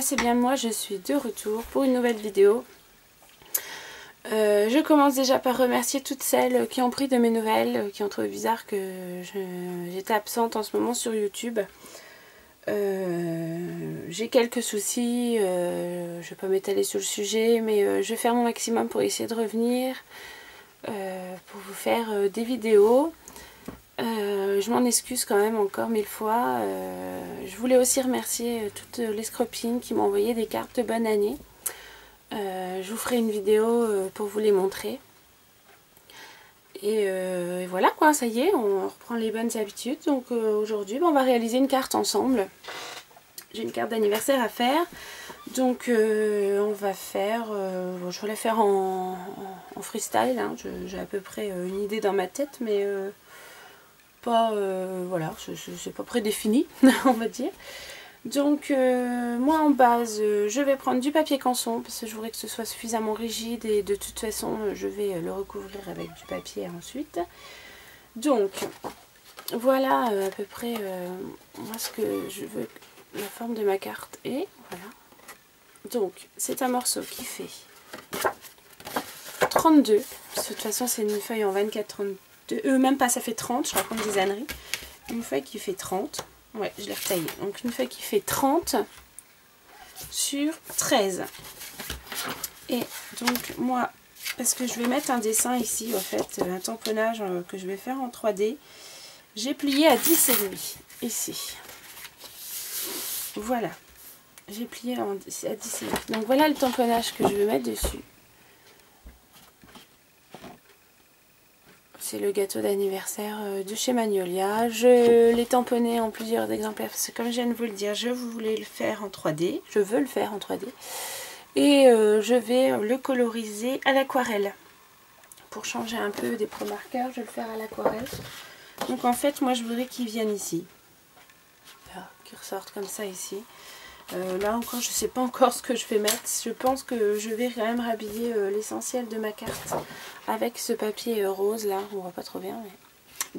c'est bien moi, je suis de retour pour une nouvelle vidéo. Je commence déjà par remercier toutes celles qui ont pris de mes nouvelles, qui ont trouvé bizarre que j'étais absente en ce moment sur YouTube. J'ai quelques soucis, je ne vais pas m'étaler sur le sujet, mais je vais faire mon maximum pour essayer de revenir, pour vous faire des vidéos. Je m'en excuse quand même encore 1000 fois. Je voulais aussi remercier toutes les scropines qui m'ont envoyé des cartes de bonne année. Je vous ferai une vidéo pour vous les montrer. Et voilà quoi, ça y est, on reprend les bonnes habitudes. Donc aujourd'hui, on va réaliser une carte ensemble. J'ai une carte d'anniversaire à faire. Donc on va faire, je vais la faire en freestyle. Hein. J'ai à peu près une idée dans ma tête, mais pas, voilà, c'est pas prédéfini, on va dire. Donc moi en base je vais prendre du papier canson parce que je voudrais que ce soit suffisamment rigide et de toute façon je vais le recouvrir avec du papier ensuite. Donc voilà à peu près moi ce que je veux la forme de ma carte est. Voilà. Donc c'est un morceau qui fait 32, de toute façon c'est une feuille en 24-32, même pas, ça fait 30, je raconte des âneries. Une feuille qui fait 30. Ouais, je l'ai retaillé. Donc une feuille qui fait 30 sur 13. Et donc moi, parce que je vais mettre un dessin ici, en fait, un tamponnage que je vais faire en 3D, j'ai plié à 10,5 ici. Voilà. J'ai plié à 10,5. Donc voilà le tamponnage que je vais mettre dessus. C'est le gâteau d'anniversaire de chez Magnolia. Je l'ai tamponné en plusieurs exemplaires parce que comme je viens de vous le dire, je voulais le faire en 3D. Je veux le faire en 3D. Et je vais le coloriser à l'aquarelle. Pour changer un peu des pro-marqueurs, je vais le faire à l'aquarelle. Donc en fait, moi je voudrais qu'il vienne ici. Qu'il ressorte comme ça ici. Là encore, je ne sais pas encore ce que je vais mettre. Je pense que je vais quand même rhabiller l'essentiel de ma carte avec ce papier rose là. On voit pas trop bien, mais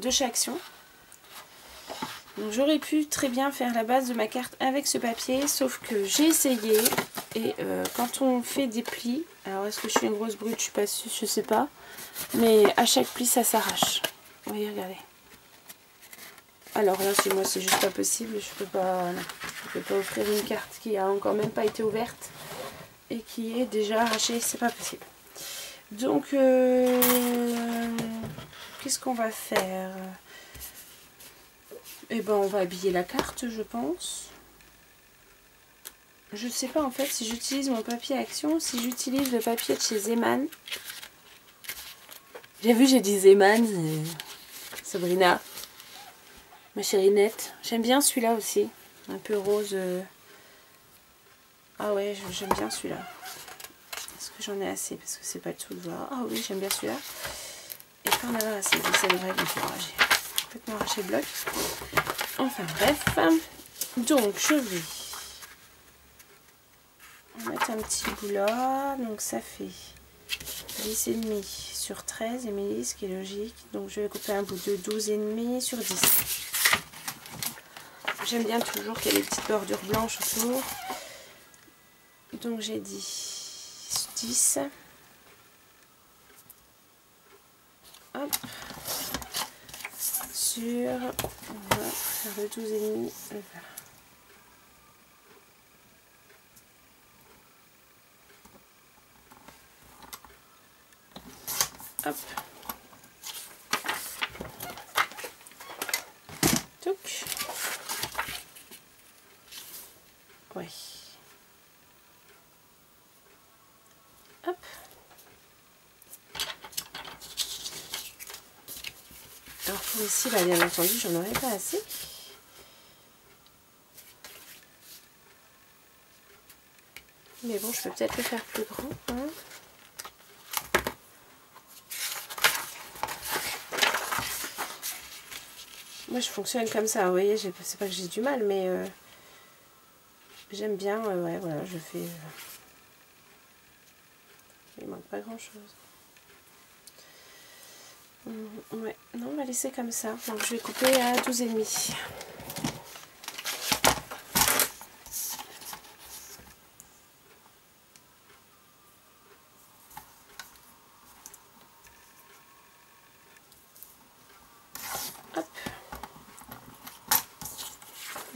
de chez Action. Donc j'aurais pu très bien faire la base de ma carte avec ce papier, sauf que j'ai essayé et quand on fait des plis, alors est-ce que je suis une grosse brute, je suis pas sûre, je sais pas, mais à chaque pli ça s'arrache. Vous voyez, regardez. Alors là, c'est moi, c'est juste pas possible. Je peux pas offrir une carte qui a encore même pas été ouverte et qui est déjà arrachée. C'est pas possible. Donc, qu'est-ce qu'on va faire? Eh ben, on va habiller la carte, je pense. Je sais pas en fait si j'utilise mon papier Action, si j'utilise le papier de chez Zeman. J'ai vu, j'ai dit Zeman, Sabrina. Ma chérie Nette. J'aime bien celui-là aussi. Un peu rose. Ah ouais, j'aime bien celui-là. Est-ce que j'en ai assez? Parce que c'est pas le tout de voir. Ah oui, j'aime bien celui-là. Et pas en avoir assez. Ça devrait me faire rager. Complètement arracher le bloc. Enfin bref. Donc je vais mettre un petit bout là. Donc ça fait 10,5 sur 13. Et mes ce qui est logique. Donc je vais couper un bout de 12,5 sur 10. J'aime bien toujours qu'il y ait des petites bordures blanches autour. Donc j'ai dit 10. Hop. Sur, on va faire le 12,5. Hop. Touc. Ouais. Hop. Alors pour ici, bah, bien entendu, j'en aurais pas assez. Mais bon, je peux peut-être le faire plus grand. Hein. Moi, je fonctionne comme ça. Vous voyez, c'est pas que j'ai du mal, mais j'aime bien. Ouais, voilà, je fais. Il manque pas grand-chose. Ouais, non, on va laisser comme ça. Donc je vais couper à 12,5.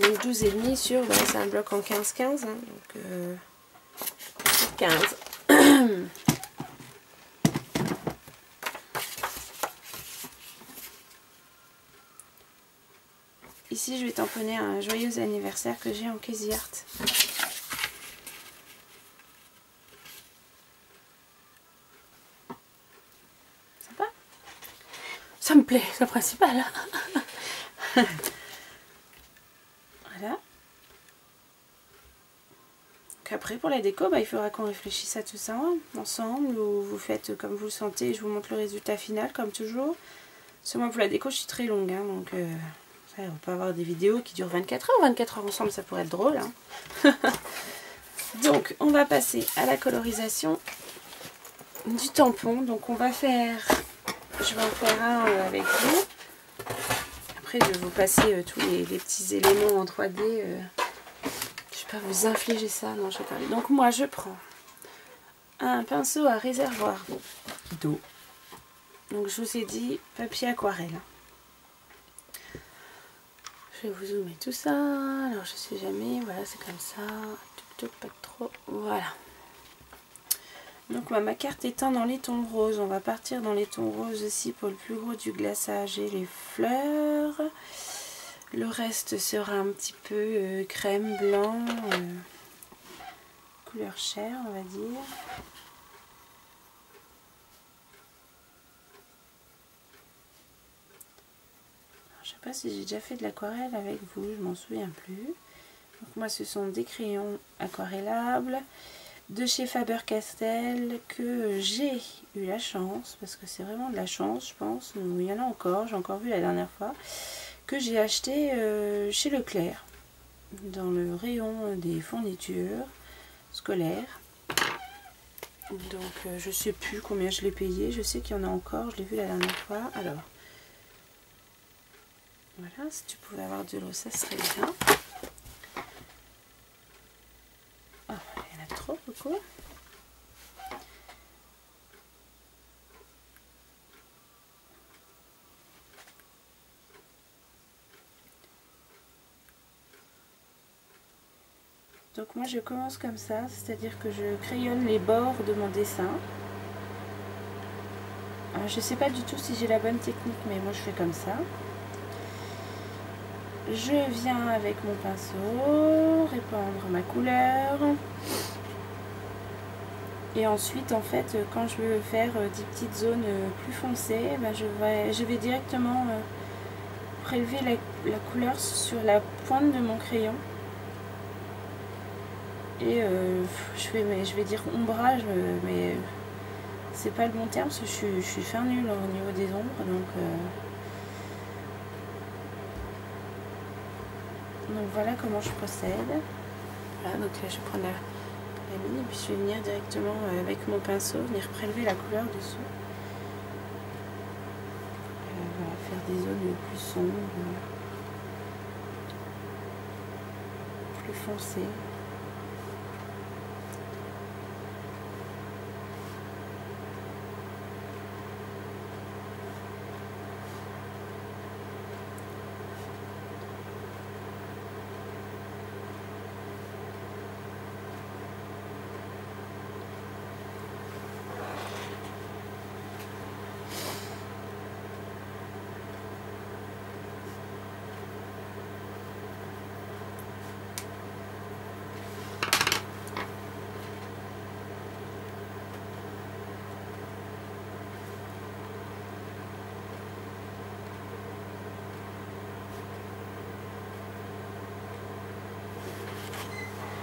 donc 12,5 sur, voilà, c'est un bloc en 15-15, hein, donc 15. Ici, je vais tamponner un joyeux anniversaire que j'ai en Crazy Art. Sympa. Ça me plaît, c'est le principal. Voilà. Donc après, pour la déco, il faudra qu'on réfléchisse à tout ça ensemble, ou vous faites comme vous le sentez. Je vous montre le résultat final, comme toujours. Parce que moi, pour la déco, je suis très longue, hein, donc on peut avoir des vidéos qui durent 24 heures. 24 heures ensemble, ça pourrait être drôle. Hein. Donc, on va passer à la colorisation du tampon. Donc, on va faire... Je vais en faire un avec vous. Après, je vais vous passer tous les petits éléments en 3D. Je ne vais pas vous infliger ça. Non, je vais pas. Donc, moi, je prends un pinceau à réservoir d'eau. Donc, je vous ai dit papier aquarelle. Je vais vous zoomer tout ça. Alors, je sais jamais. Voilà, c'est comme ça. Pas trop. Voilà. Donc, ma carte étant dans les tons roses, on va partir dans les tons roses aussi pour le plus gros du glaçage et les fleurs. Le reste sera un petit peu crème, blanc, couleur chair, on va dire. Je ne sais pas si j'ai déjà fait de l'aquarelle avec vous, je m'en souviens plus. Donc moi, ce sont des crayons aquarellables de chez Faber-Castell que j'ai eu la chance, parce que c'est vraiment de la chance, je pense. Il y en a encore, j'ai encore vu la dernière fois, que j'ai acheté chez Leclerc, dans le rayon des fournitures scolaires. Donc je sais plus combien je l'ai payé, je sais qu'il y en a encore, je l'ai vu la dernière fois. Alors, voilà, si tu pouvais avoir de l'eau, ça serait bien. Oh, il y en a trop, beaucoup. Donc moi je commence comme ça, c'est-à-dire que je crayonne les bords de mon dessin. Alors, je ne sais pas du tout si j'ai la bonne technique, mais moi je fais comme ça. Je viens avec mon pinceau répandre ma couleur. Et ensuite, en fait, quand je veux faire des petites zones plus foncées, je vais directement prélever la couleur sur la pointe de mon crayon. Et je vais dire ombrage, mais c'est pas le bon terme, parce que je suis fin nulle au niveau des ombres. Donc voilà comment je procède. Voilà, donc là je prends la mine et puis je vais venir directement avec mon pinceau, venir prélever la couleur dessous. Voilà, faire des zones plus sombres, plus foncées.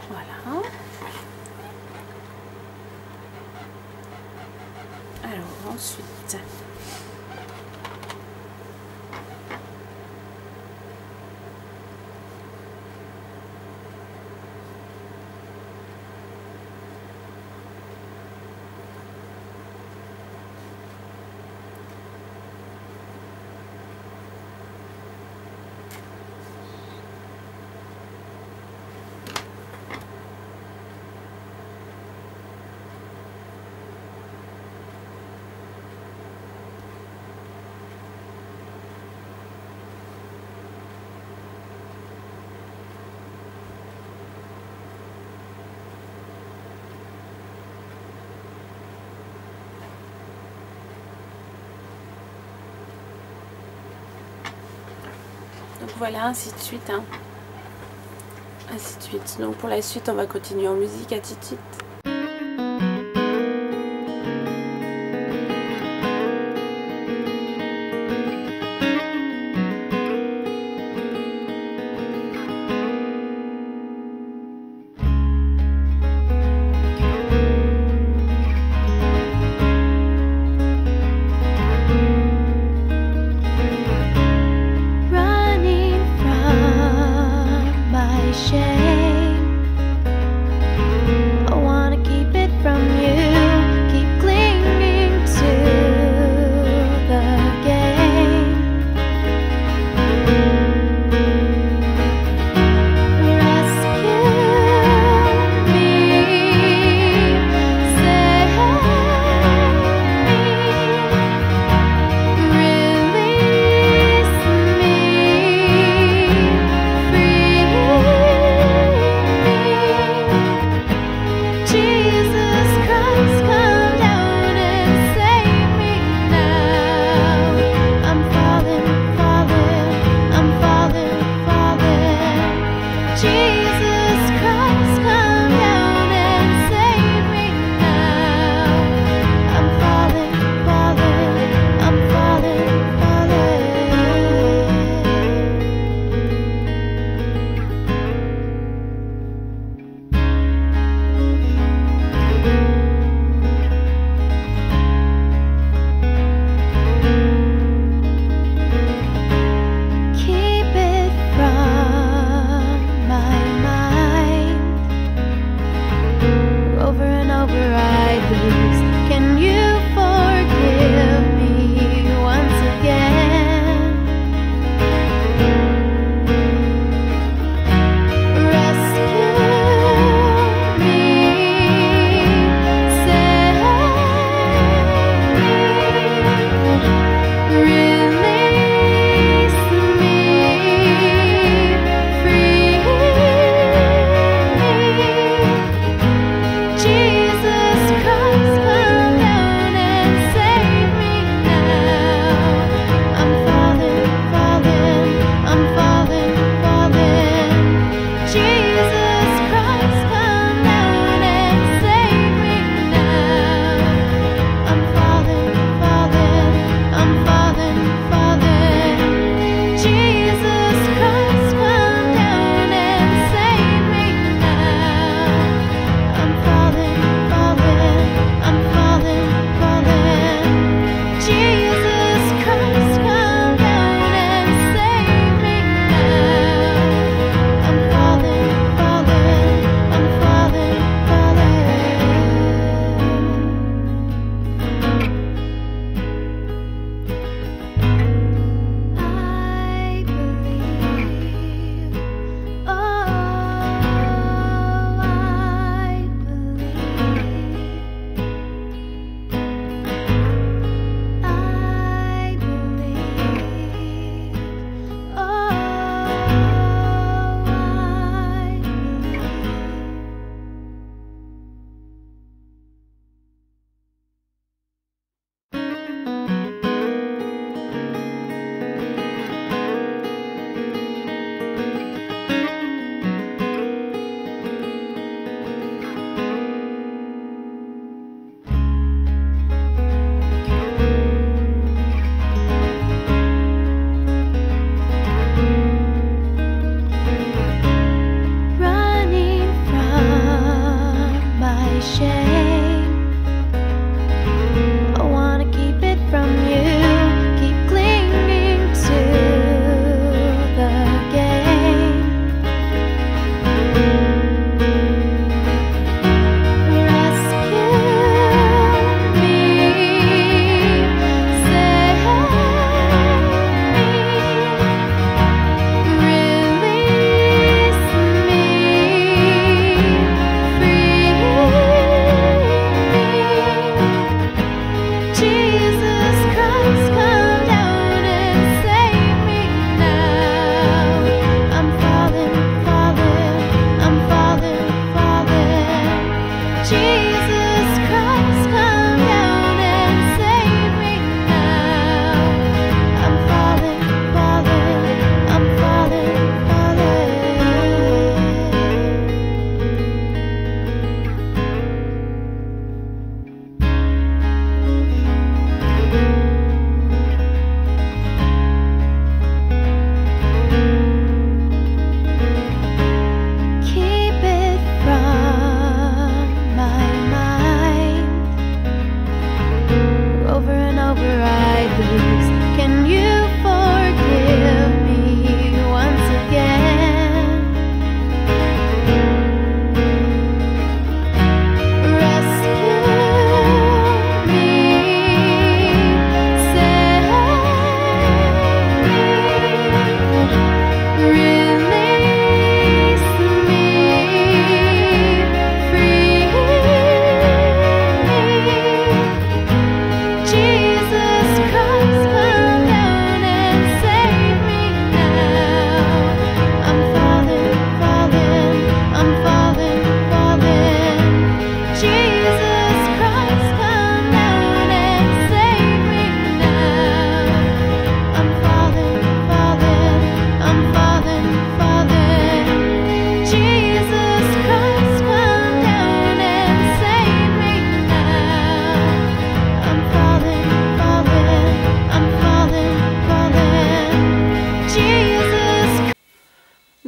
Voilà. Alors ensuite, Donc voilà, ainsi de suite. Hein. Ainsi de suite. Donc pour la suite, on va continuer en musique, à tout de suite. Shame. I want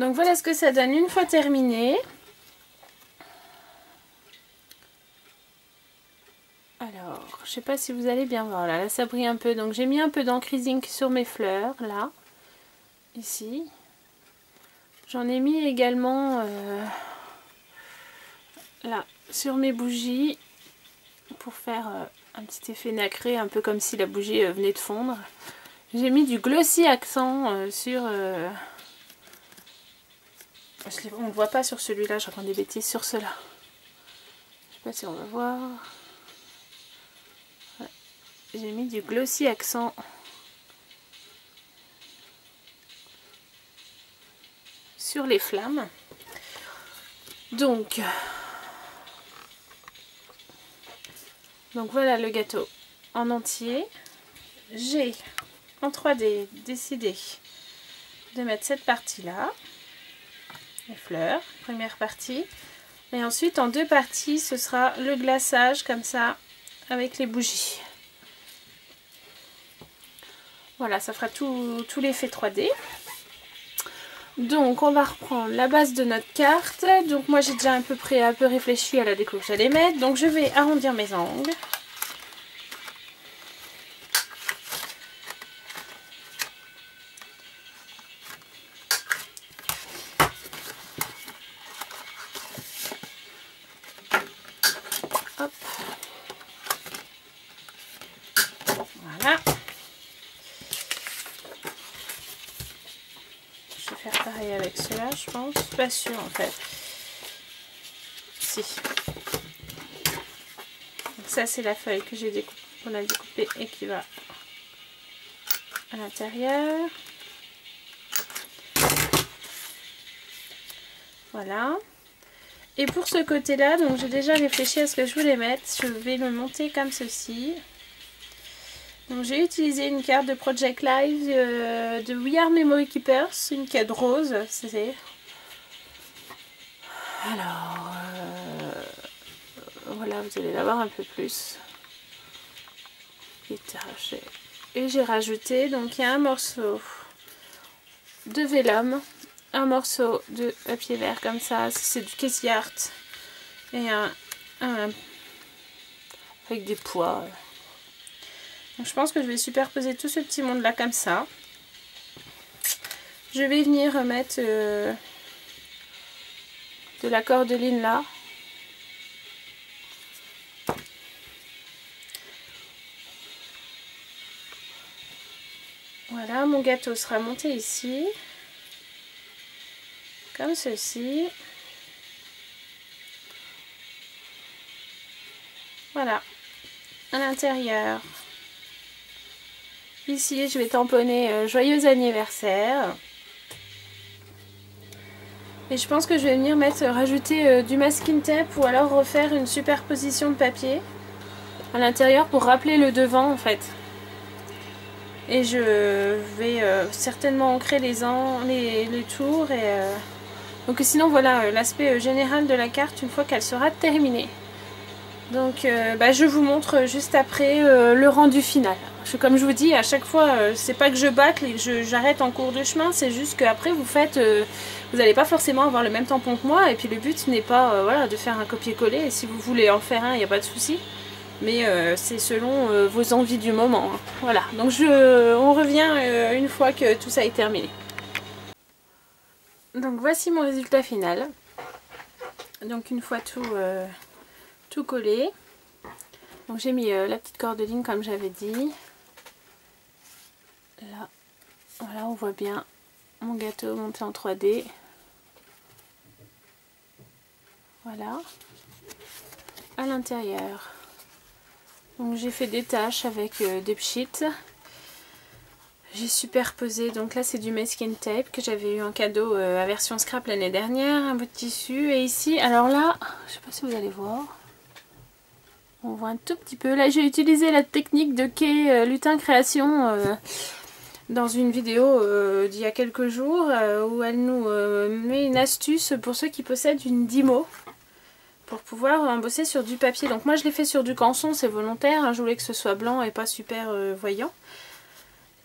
Donc voilà ce que ça donne une fois terminé. Alors, je sais pas si vous allez bien voir, là ça brille un peu, donc j'ai mis un peu d'encre zinc sur mes fleurs, là, ici. J'en ai mis également, là, sur mes bougies, pour faire un petit effet nacré, un peu comme si la bougie venait de fondre. J'ai mis du glossy accent sur... on ne voit pas sur celui-là, je raconte des bêtises, sur cela. Je sais pas si on va voir... J'ai mis du glossy accent sur les flammes. Donc voilà le gâteau en entier. J'ai en 3D décidé de mettre cette partie là, les fleurs, première partie, et ensuite en deux parties ce sera le glaçage comme ça avec les bougies. Voilà, ça fera tout l'effet 3D. Donc on va reprendre la base de notre carte. Donc moi j'ai déjà un peu réfléchi à la déco que j'allais mettre. Donc je vais arrondir mes angles. Hop. Voilà. Je vais faire pareil avec cela, je pense. Pas sûr en fait. Si. Donc ça c'est la feuille que j'ai découpée, qu'on a découpée et qui va à l'intérieur. Voilà. Et pour ce côté-là, donc j'ai déjà réfléchi à ce que je voulais mettre. Je vais le monter comme ceci. Donc j'ai utilisé une carte de Project Live de We Are Memory Keepers, une carte rose. Alors, voilà, vous allez la voir un peu plus. Il est arraché. Et j'ai rajouté, donc il y a un morceau de vélum, un morceau de papier vert comme ça, c'est du Casey Art, et un avec des pois. Donc je pense que je vais superposer tout ce petit monde là comme ça. Je vais venir mettre de la cordeline là. Voilà, mon gâteau sera monté ici, comme ceci. Voilà, à l'intérieur. Ici, je vais tamponner joyeux anniversaire. Et je pense que je vais venir rajouter du masking tape ou alors refaire une superposition de papier à l'intérieur pour rappeler le devant en fait. Et je vais certainement ancrer les tours. Donc sinon voilà l'aspect général de la carte une fois qu'elle sera terminée. Donc je vous montre juste après le rendu final. Comme je vous dis, à chaque fois, c'est pas que je bâcle et que j'arrête en cours de chemin, c'est juste qu'après vous faites, vous n'allez pas forcément avoir le même tampon que moi, et puis le but n'est pas voilà, de faire un copier-coller, et si vous voulez en faire un, il n'y a pas de souci, mais c'est selon vos envies du moment. Hein. Voilà, donc on revient une fois que tout ça est terminé. Donc voici mon résultat final. Donc une fois tout collé. Donc j'ai mis la petite cordeline comme j'avais dit. Là, voilà, on voit bien mon gâteau monté en 3D. Voilà. À l'intérieur. Donc j'ai fait des taches avec des pchites. J'ai superposé, donc là c'est du masking tape que j'avais eu en cadeau à version scrap l'année dernière, un bout de tissu. Et ici, alors là, je sais pas si vous allez voir. On voit un tout petit peu. Là, j'ai utilisé la technique de Kay Lutin Création dans une vidéo d'il y a quelques jours où elle nous met une astuce pour ceux qui possèdent une Dymo pour pouvoir embosser sur du papier. Donc moi, je l'ai fait sur du canson, c'est volontaire. Hein, je voulais que ce soit blanc et pas super voyant.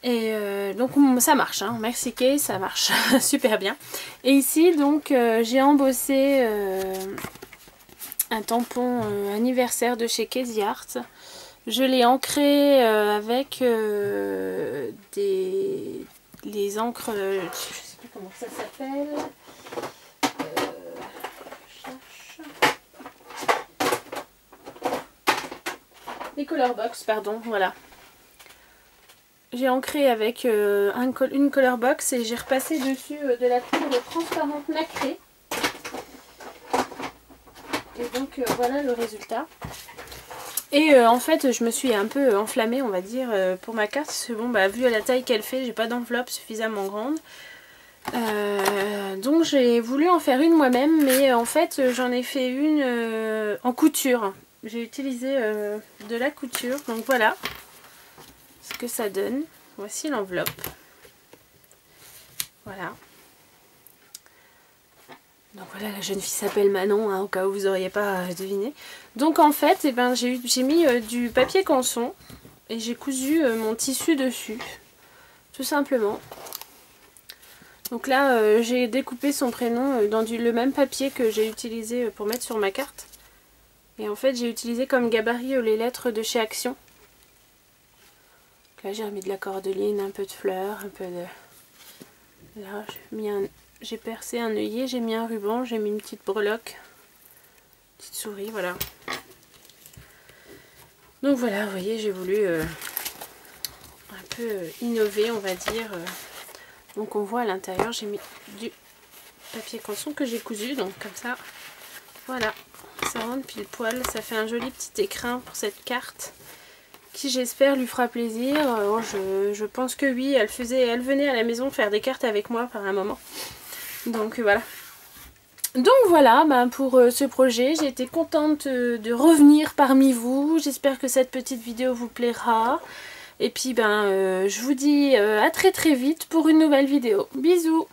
Et donc ça marche, hein. Merci Kay, ça marche super bien. Et ici donc j'ai embossé un tampon anniversaire de chez Crazy Art. Je l'ai ancré avec les encres, je sais plus comment ça s'appelle. Les color box, pardon, voilà. J'ai ancré avec une color box et j'ai repassé dessus de la poudre transparente nacrée. Et donc voilà le résultat. Et en fait je me suis un peu enflammée, on va dire, pour ma carte. Parce que bon, bah, vu la taille qu'elle fait, j'ai pas d'enveloppe suffisamment grande. Donc j'ai voulu en faire une moi-même, mais en fait j'en ai fait une en couture. J'ai utilisé de la couture, donc voilà ce que ça donne. Voici l'enveloppe. Voilà. Donc voilà, la jeune fille s'appelle Manon, hein, au cas où vous n'auriez pas deviné. Donc en fait, eh ben, j'ai mis du papier canson et j'ai cousu mon tissu dessus, tout simplement. Donc là, j'ai découpé son prénom dans le même papier que j'ai utilisé pour mettre sur ma carte. Et en fait, j'ai utilisé comme gabarit les lettres de chez Action. Donc là, j'ai remis de la cordeline, un peu de fleurs, un peu de... Là, j'ai percé un œillet, j'ai mis un ruban, j'ai mis une petite breloque, une petite souris, voilà. Donc voilà, vous voyez, j'ai voulu un peu innover, on va dire. Donc on voit à l'intérieur, j'ai mis du papier canson que j'ai cousu, donc comme ça, voilà. Ça rentre pile poil, ça fait un joli petit écrin pour cette carte qui j'espère lui fera plaisir. Je pense que oui, elle venait à la maison faire des cartes avec moi par un moment. Donc voilà. Donc voilà, ben, pour ce projet, j'ai été contente de revenir parmi vous. J'espère que cette petite vidéo vous plaira. Et puis ben, je vous dis à très très vite pour une nouvelle vidéo. Bisous!